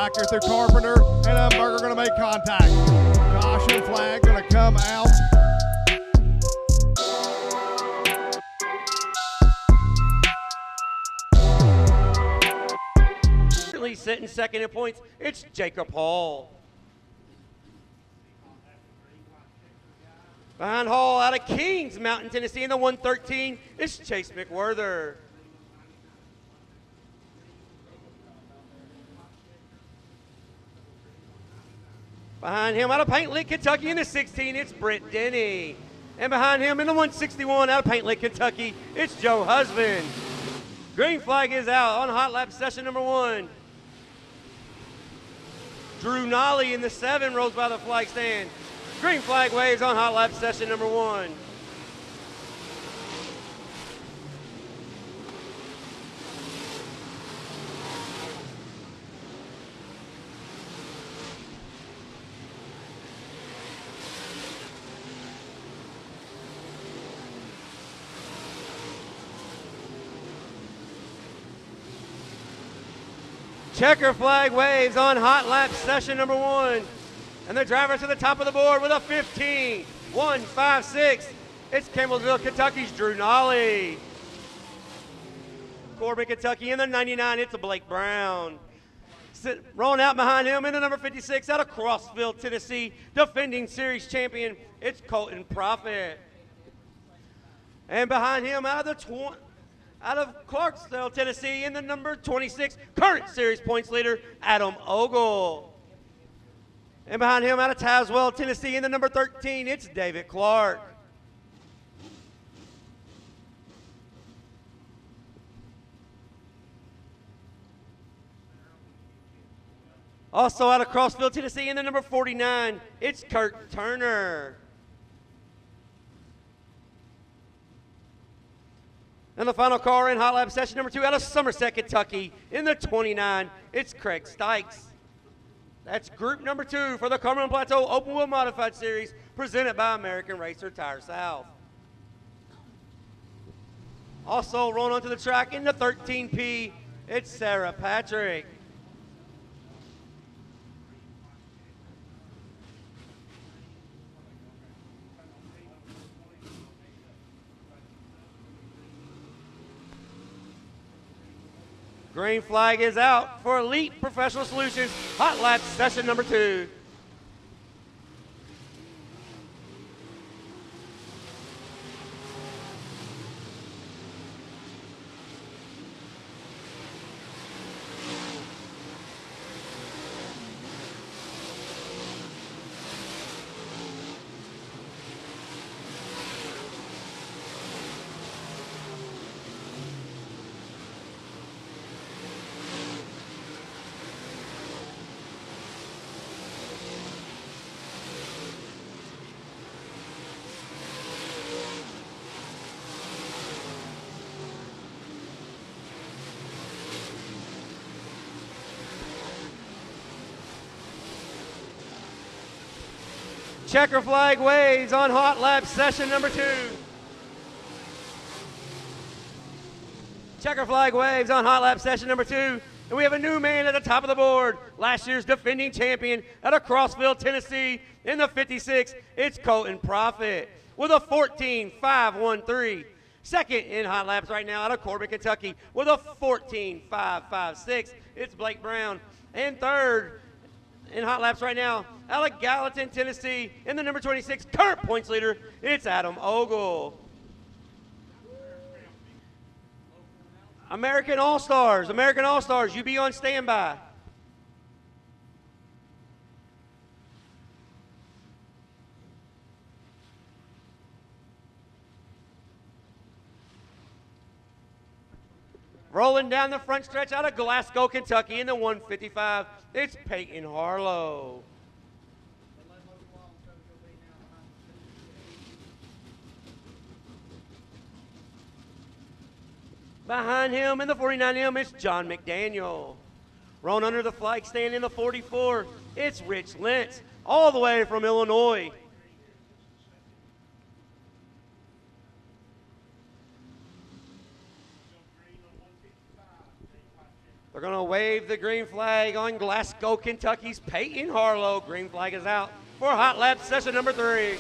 factory through Carpenter, and Umberger going to make contact. Caution flag going to come out. Sitting second in points, it's Jacob Hall. Behind Hall out of Kings Mountain, Tennessee in the 113, it's Chase McWhirter. Behind him out of Paint Lick, Kentucky in the 16, it's Brent Denny. And behind him in the 161 out of Paint Lick, Kentucky, it's Joe Husband. Green flag is out on hot lap session number 1. Drew Nolly in the 7 rolls by the flag stand. Green flag waves on hot lap session number 1. Checker flag waves on hot lap session number 1. And the driver to the top of the board with a 15.156. It's Campbellsville, Kentucky's Drew Nolly. Corbin, Kentucky in the 99, it's a Blake Brown. Rolling out behind him in the number 56 out of Crossville, Tennessee, defending series champion, it's Colton Profit. And behind him out of Clarksville, Tennessee, in the number 26, current series points leader, Adam Ogle. And behind him out of Tazewell, Tennessee, in the number 13, it's David Clark. Also out of Crossville, Tennessee, in the number 49, it's Kurt Turner. And the final car in hot lap session number 2 out of Somerset, Kentucky, in the 29, it's Craig Stykes. That's group number 2 for the Cumberland Plateau Open Wheel Modified Series, presented by American Racer Tire South. Also rolling onto the track in the 13P, it's Sarah Patrick. Green flag is out for Elite Professional Solutions, hot lap session number 2. Checker flag waves on hot lap session number 2. Checker flag waves on hot lap session number 2. And we have a new man at the top of the board. Last year's defending champion out of Crossville, Tennessee in the 56. It's Colton Profit with a 14.513. Second in hot laps right now out of Corbin, Kentucky with a 14.556. It's Blake Brown. And third in hot laps right now out of Gallatin, Tennessee, in the number 26, current points leader, it's Adam Ogle. American All-Stars, you be on standby. Rolling down the front stretch out of Glasgow, Kentucky in the 155, it's Peyton Harlow. Behind him in the 49M, it's John McDaniel. Rolling under the flag stand in the 44, it's Rich Lentz, all the way from Illinois. They're going to wave the green flag on Glasgow, Kentucky's Peyton Harlow. Green flag is out for hot lap session number 3.